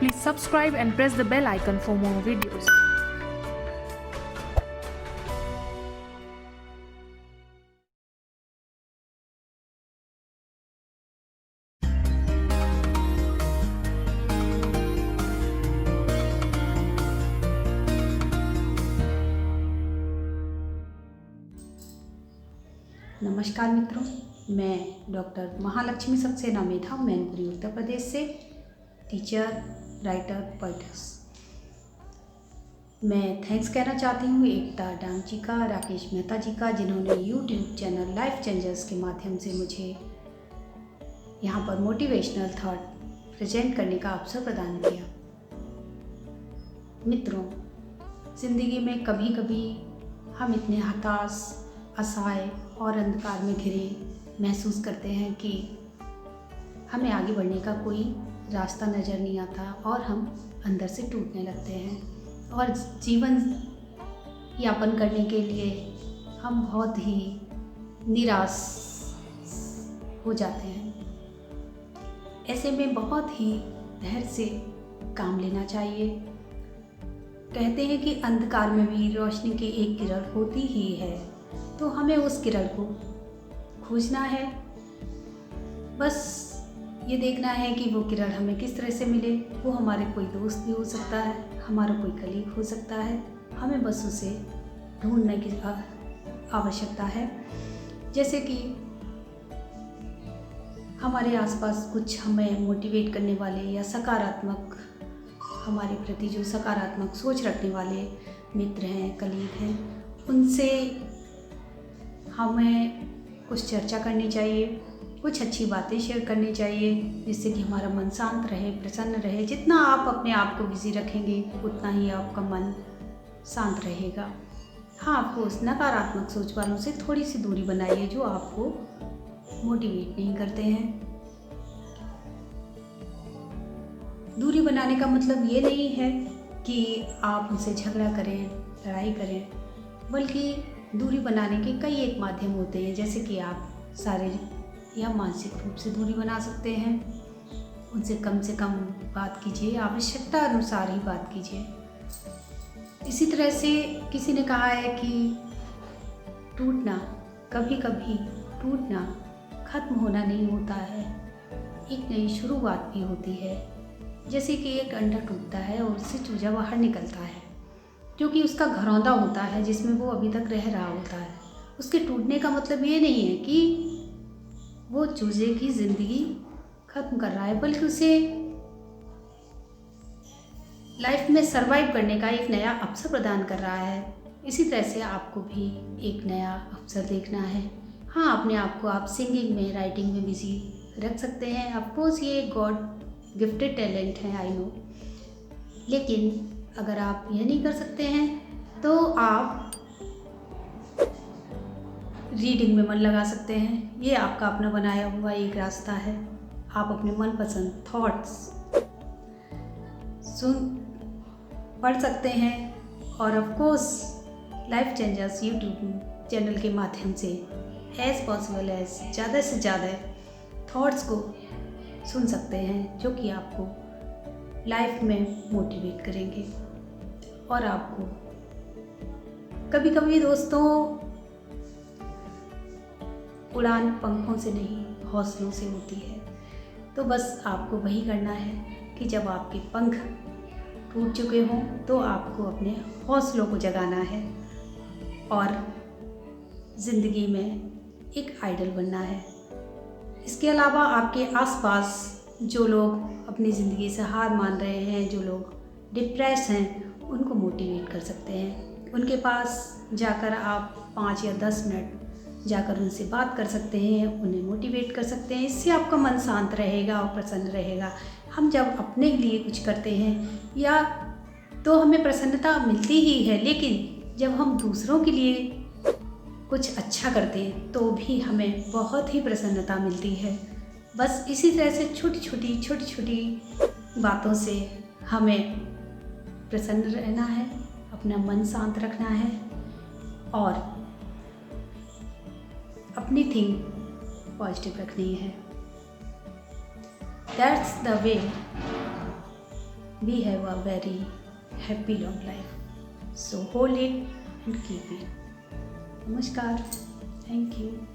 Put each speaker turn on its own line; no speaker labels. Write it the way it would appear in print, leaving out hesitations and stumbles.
Please subscribe and press the bell icon for more videos.
नमस्कार मित्रों, मैं doctor Mahalakshmi Saxena मेधा मैनपुरी उत्तर प्रदेश से टीचर, राइटर, पोइट्स। मैं थैंक्स कहना चाहती हूँ एकता डांग जी का, राकेश मेहता जी का, जिन्होंने यूट्यूब चैनल लाइफ चेंजर्स के माध्यम से मुझे यहाँ पर मोटिवेशनल थॉट प्रेजेंट करने का अवसर प्रदान किया। मित्रों, ज़िंदगी में कभी कभी हम इतने हताश, असहाय और अंधकार में घिरे महसूस करते हैं कि हमें आगे बढ़ने का कोई रास्ता नज़र नहीं आता और हम अंदर से टूटने लगते हैं और जीवन यापन करने के लिए हम बहुत ही निराश हो जाते हैं। ऐसे में बहुत ही धैर्य से काम लेना चाहिए। कहते हैं कि अंधकार में भी रोशनी की एक किरण होती ही है, तो हमें उस किरण को खोजना है। बस ये देखना है कि वो किरण हमें किस तरह से मिले। वो हमारे कोई दोस्त भी हो सकता है, हमारा कोई कलीग हो सकता है। हमें बस उसे ढूंढने की आवश्यकता है। जैसे कि हमारे आसपास कुछ हमें मोटिवेट करने वाले या सकारात्मक, हमारे प्रति जो सकारात्मक सोच रखने वाले मित्र हैं, कलीग हैं, उनसे हमें कुछ चर्चा करनी चाहिए, कुछ अच्छी बातें शेयर करनी चाहिए, जिससे कि हमारा मन शांत रहे, प्रसन्न रहे। जितना आप अपने आप को बिजी रखेंगे उतना ही आपका मन शांत रहेगा। हाँ, आपको उस नकारात्मक सोच वालों से थोड़ी सी दूरी बनाइए जो आपको मोटिवेट नहीं करते हैं। दूरी बनाने का मतलब ये नहीं है कि आप उनसे झगड़ा करें, लड़ाई करें, बल्कि दूरी बनाने के कई एक माध्यम होते हैं। जैसे कि आप शारीरिक या मानसिक रूप से दूरी बना सकते हैं। उनसे कम बात कीजिए, आवश्यकता अनुसार ही बात कीजिए। इसी तरह से किसी ने कहा है कि टूटना, कभी कभी टूटना खत्म होना नहीं होता है, एक नई शुरुआत भी होती है। जैसे कि एक अंडा टूटता है और उससे चूजा बाहर निकलता है, जो कि उसका घरौंदा होता है जिसमें वो अभी तक रह रहा होता है। उसके टूटने का मतलब ये नहीं है कि वो चूजे की ज़िंदगी ख़त्म कर रहा है, बल्कि उसे लाइफ में सरवाइव करने का एक नया अवसर प्रदान कर रहा है। इसी तरह से आपको भी एक नया अवसर देखना है। हाँ, अपने आप को आप सिंगिंग में, राइटिंग में बिजी रख सकते हैं। ऑफकोर्स ये गॉड गिफ्टेड टैलेंट है, आई नो। लेकिन अगर आप ये नहीं कर सकते हैं तो आप रीडिंग में मन लगा सकते हैं। ये आपका अपना बनाया हुआ एक रास्ता है। आप अपने मनपसंद थॉट्स पढ़ सकते हैं और of course life changers YouTube channel के माध्यम से एज पॉसिबल एज ज़्यादा से ज़्यादा थॉट्स को सुन सकते हैं, जो कि आपको लाइफ में मोटिवेट करेंगे। और आपको कभी कभी दोस्तों उड़ान पंखों से नहीं, हौसलों से होती है। तो बस आपको वही करना है कि जब आपके पंख टूट चुके हों तो आपको अपने हौसलों को जगाना है और ज़िंदगी में एक आइडल बनना है। इसके अलावा आपके आसपास जो लोग अपनी ज़िंदगी से हार मान रहे हैं, जो लोग डिप्रेस हैं, उनको मोटिवेट कर सकते हैं। उनके पास जाकर आप 5 या 10 मिनट जाकर उनसे बात कर सकते हैं, उन्हें मोटिवेट कर सकते हैं। इससे आपका मन शांत रहेगा और प्रसन्न रहेगा। हम जब अपने लिए कुछ करते हैं या तो हमें प्रसन्नता मिलती ही है, लेकिन जब हम दूसरों के लिए कुछ अच्छा करते हैं तो भी हमें बहुत ही प्रसन्नता मिलती है। बस इसी तरह से छोटी छोटी बातों से हमें प्रसन्न रहना है, अपना मन शांत रखना है और अपनी थिंक पॉजिटिव रखनी है। That's the way we have a very happy long life. So hold it and keep it. Namaskar. Thank you.